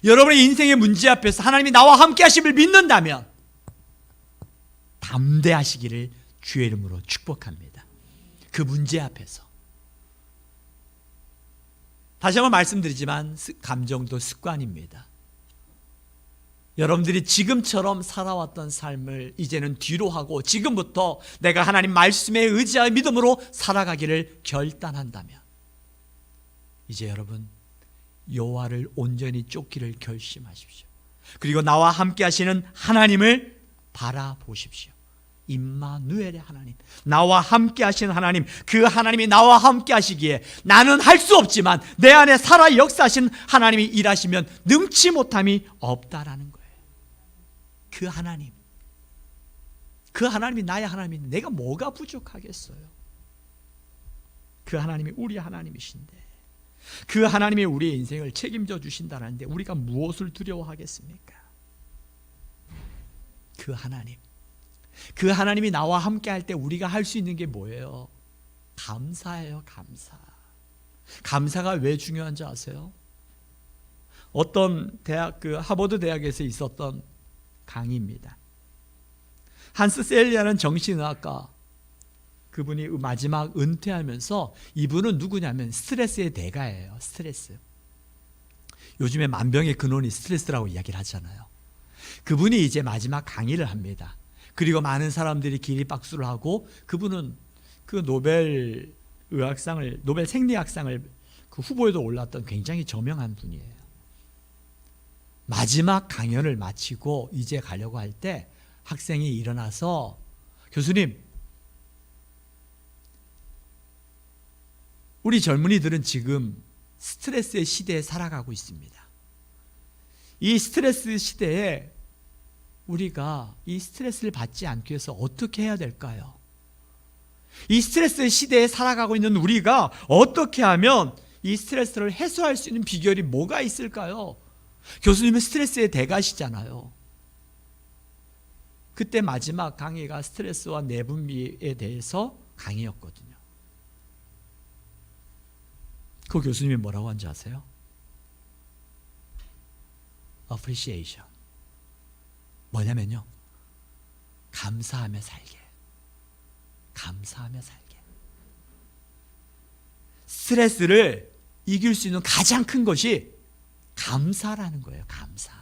여러분의 인생의 문제 앞에서 하나님이 나와 함께 하심을 믿는다면 담대하시기를 주의 이름으로 축복합니다. 그 문제 앞에서. 다시 한번 말씀드리지만 감정도 습관입니다. 여러분들이 지금처럼 살아왔던 삶을 이제는 뒤로 하고 지금부터 내가 하나님 말씀에 의지하여 믿음으로 살아가기를 결단한다면 이제 여러분 여호와를 온전히 쫓기를 결심하십시오. 그리고 나와 함께 하시는 하나님을 바라보십시오. 임마누엘의 하나님, 나와 함께 하시는 하나님, 그 하나님이 나와 함께 하시기에 나는 할 수 없지만 내 안에 살아 역사하신 하나님이 일하시면 능치 못함이 없다라는 거예요. 그 하나님이 나의 하나님인데 내가 뭐가 부족하겠어요? 그 하나님이 우리 하나님이신데 그 하나님이 우리의 인생을 책임져 주신다는데 우리가 무엇을 두려워하겠습니까? 그 하나님이 나와 함께 할 때 우리가 할 수 있는 게 뭐예요? 감사예요. 감사가 왜 중요한지 아세요? 어떤 대학, 하버드 대학에서 있었던 강의입니다. 한스 셀리아는 정신의학과, 그분이 마지막 은퇴하면서 이분은 누구냐면 스트레스의 대가예요. 스트레스. 요즘에 만병의 근원이 스트레스라고 이야기를 하잖아요. 그분이 이제 마지막 강의를 합니다. 그리고 많은 사람들이 기립박수를 하고 그분은 그 노벨 생리학상을 그 후보에도 올랐던 굉장히 저명한 분이에요. 마지막 강연을 마치고 이제 가려고 할 때 학생이 일어나서 교수님, 우리 젊은이들은 지금 스트레스의 시대에 살아가고 있습니다. 이 스트레스 시대에 우리가 이 스트레스를 받지 않기 위해서 어떻게 해야 될까요? 이 스트레스 시대에 살아가고 있는 우리가 어떻게 하면 이 스트레스를 해소할 수 있는 비결이 뭐가 있을까요? 교수님은 스트레스의 대가시잖아요. 그때 마지막 강의가 스트레스와 내분비에 대해서 강의였거든요. 그 교수님이 뭐라고 한지 아세요? appreciation. 뭐냐면요, 감사하며 살게. 감사하며 살게. 스트레스를 이길 수 있는 가장 큰 것이 감사라는 거예요. 감사.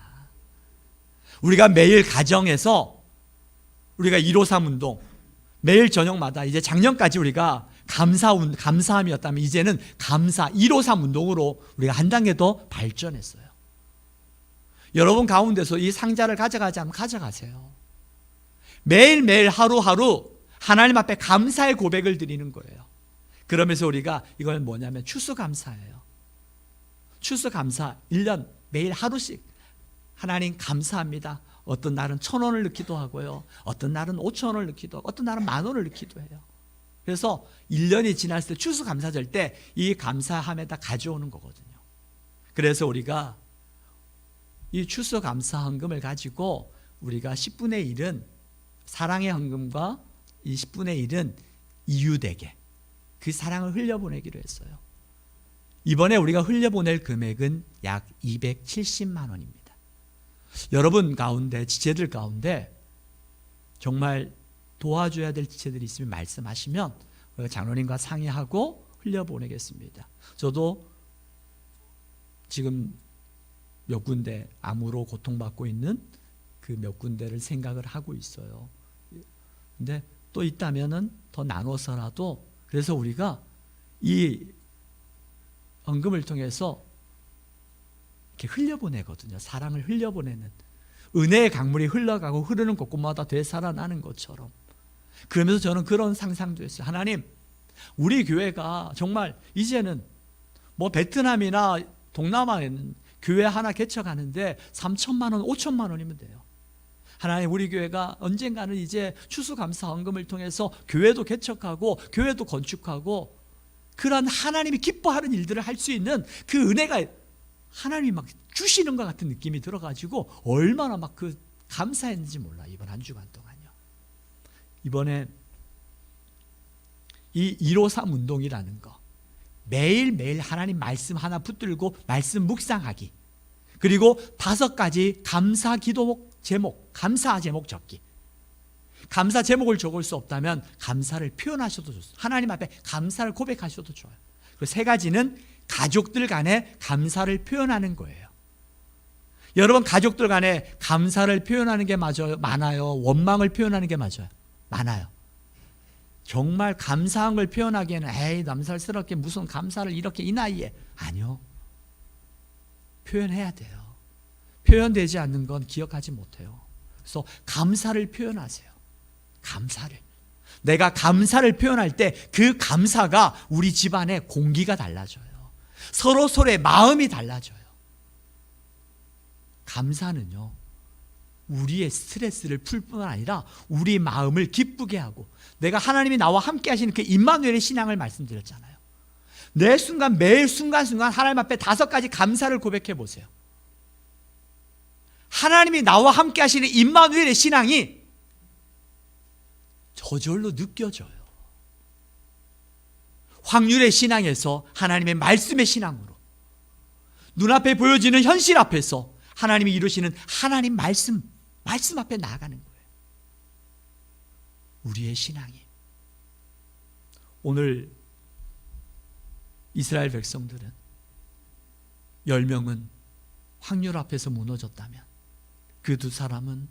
우리가 매일 가정에서 우리가 153 운동 매일 저녁마다, 이제 작년까지 우리가 감사함이었다면 이제는 감사 153 운동으로 우리가 한 단계 더 발전했어요. 여러분 가운데서 이 상자를 가져가자면 가져가세요. 매일매일 하루하루 하나님 앞에 감사의 고백을 드리는 거예요. 그러면서 우리가 이걸 뭐냐면 추수감사예요. 추수감사 1년 매일 하루씩 하나님 감사합니다. 어떤 날은 1,000원을 넣기도 하고요. 어떤 날은 5,000원을 넣기도 하고 어떤 날은 10,000원을 넣기도 해요. 그래서 1년이 지났을 때 추수감사절 때 이 감사함에다 가져오는 거거든요. 그래서 우리가 이 추수감사헌금을 가지고 우리가 10분의 1은 사랑의 헌금과 이 10분의 1은 이웃에게 그 사랑을 흘려보내기로 했어요. 이번에 우리가 흘려보낼 금액은 약 270만 원입니다. 여러분 가운데, 지체들 가운데 정말 도와줘야 될 지체들이 있으면 말씀하시면 장로님과 상의하고 흘려보내겠습니다. 저도 지금 몇 군데 암으로 고통받고 있는 그 몇 군데를 생각을 하고 있어요. 근데 또 있다면은 더 나눠서라도, 그래서 우리가 이 헌금을 통해서 이렇게 흘려보내거든요. 사랑을 흘려보내는, 은혜의 강물이 흘러가고 흐르는 곳곳마다 되살아나는 것처럼. 그러면서 저는 그런 상상도 했어요. 하나님, 우리 교회가 정말 이제는 뭐 베트남이나 동남아에는 교회 하나 개척하는데 3천만 원, 5천만 원이면 돼요. 하나님, 우리 교회가 언젠가는 이제 추수감사 헌금을 통해서 교회도 개척하고 교회도 건축하고 그런 하나님이 기뻐하는 일들을 할 수 있는 그 은혜가 하나님이 막 주시는 것 같은 느낌이 들어가지고 얼마나 막 그 감사했는지 몰라. 이번 한 주간 동안요. 이번에 이 153 운동이라는 거, 매일매일 하나님 말씀 하나 붙들고 말씀 묵상하기, 그리고 5가지 감사 기도 제목, 감사 제목 적기. 감사 제목을 적을 수 없다면 감사를 표현하셔도 좋습니다. 하나님 앞에 감사를 고백하셔도 좋아요. 그리고 3가지는 가족들 간에 감사를 표현하는 거예요. 여러분, 가족들 간에 감사를 표현하는 게 많아요? 원망을 표현하는 게 많아요? 정말 감사한 걸 표현하기에는 에이, 남살스럽게 무슨 감사를 이렇게 이 나이에. 아니요. 표현해야 돼요. 표현되지 않는 건 기억하지 못해요. 그래서 감사를 표현하세요. 감사를. 내가 감사를 표현할 때 그 감사가 우리 집안의 공기가 달라져요. 서로의 마음이 달라져요. 감사는요, 우리의 스트레스를 풀 뿐만 아니라 우리 마음을 기쁘게 하고, 내가 하나님이 나와 함께 하시는 그 임마누엘의 신앙을 말씀드렸잖아요. 매 순간순간 하나님 앞에 5가지 감사를 고백해 보세요. 하나님이 나와 함께 하시는 임마누엘의 신앙이 저절로 느껴져요. 확률의 신앙에서 하나님의 말씀의 신앙으로, 눈앞에 보여지는 현실 앞에서 하나님이 이루시는 하나님 말씀 앞에 나아가는 거예요. 우리의 신앙이. 오늘 이스라엘 백성들은 10명은 확률 앞에서 무너졌다면 그 두 사람은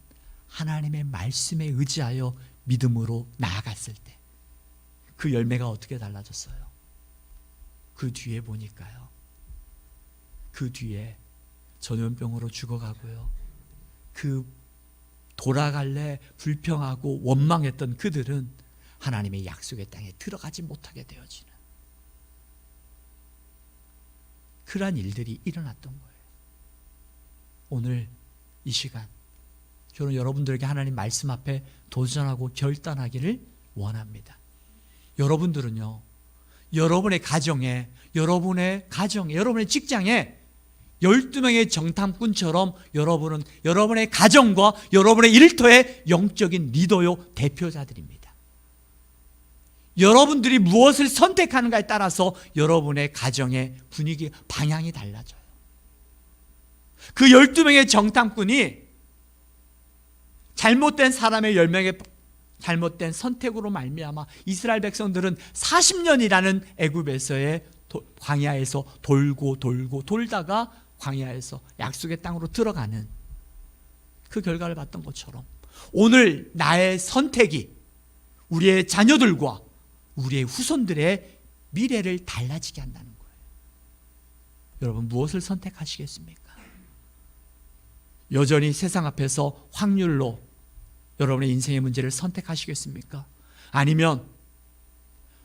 하나님의 말씀에 의지하여 믿음으로 나아갔을 때 그 열매가 어떻게 달라졌어요? 그 뒤에 보니까요, 그 뒤에 전염병으로 죽어가고요, 그 돌아갈래 불평하고 원망했던 그들은 하나님의 약속의 땅에 들어가지 못하게 되어지는 그러한 일들이 일어났던 거예요. 오늘 이 시간 저는 여러분들에게 하나님 말씀 앞에 도전하고 결단하기를 원합니다. 여러분들은요, 여러분의 가정에, 여러분의 직장에 12명의 정탐꾼처럼 여러분은 여러분의 가정과 여러분의 일터의 영적인 리더요, 대표자들입니다. 여러분들이 무엇을 선택하는가에 따라서 여러분의 가정의 분위기, 방향이 달라져요. 그 12명의 정탐꾼이 잘못된 사람의 10명의 잘못된 선택으로 말미암아 이스라엘 백성들은 40년이라는 애굽에서의 광야에서 돌고 돌다가 광야에서 약속의 땅으로 들어가는 그 결과를 봤던 것처럼 오늘 나의 선택이 우리의 자녀들과 우리의 후손들의 미래를 달라지게 한다는 거예요. 여러분, 무엇을 선택하시겠습니까? 여전히 세상 앞에서 확률로 여러분의 인생의 문제를 선택하시겠습니까? 아니면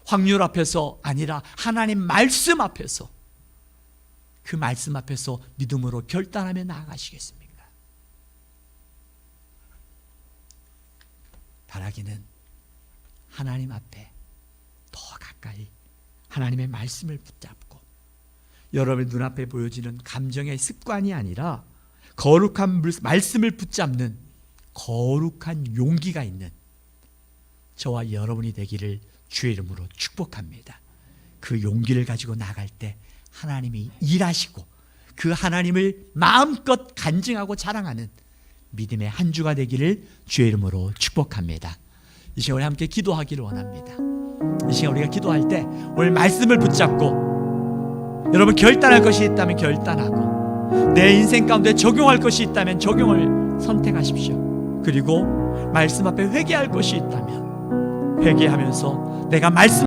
확률 앞에서 아니라 하나님 말씀 앞에서, 그 말씀 앞에서 믿음으로 결단하며 나아가시겠습니까? 바라기는 하나님 앞에 더 가까이 하나님의 말씀을 붙잡고 여러분의 눈앞에 보여지는 감정의 습관이 아니라 거룩한 말씀을 붙잡는 거룩한 용기가 있는 저와 여러분이 되기를 주의 이름으로 축복합니다. 그 용기를 가지고 나갈 때 하나님이 일하시고 그 하나님을 마음껏 간증하고 자랑하는 믿음의 한 주가 되기를 주의 이름으로 축복합니다. 이 시간 우리 함께 기도하기를 원합니다. 이 시간 우리가 기도할 때 오늘 말씀을 붙잡고 여러분 결단할 것이 있다면 결단하고 내 인생 가운데 적용할 것이 있다면 적용을 선택하십시오. 그리고 말씀 앞에 회개할 것이 있다면 회개하면서 내가 말씀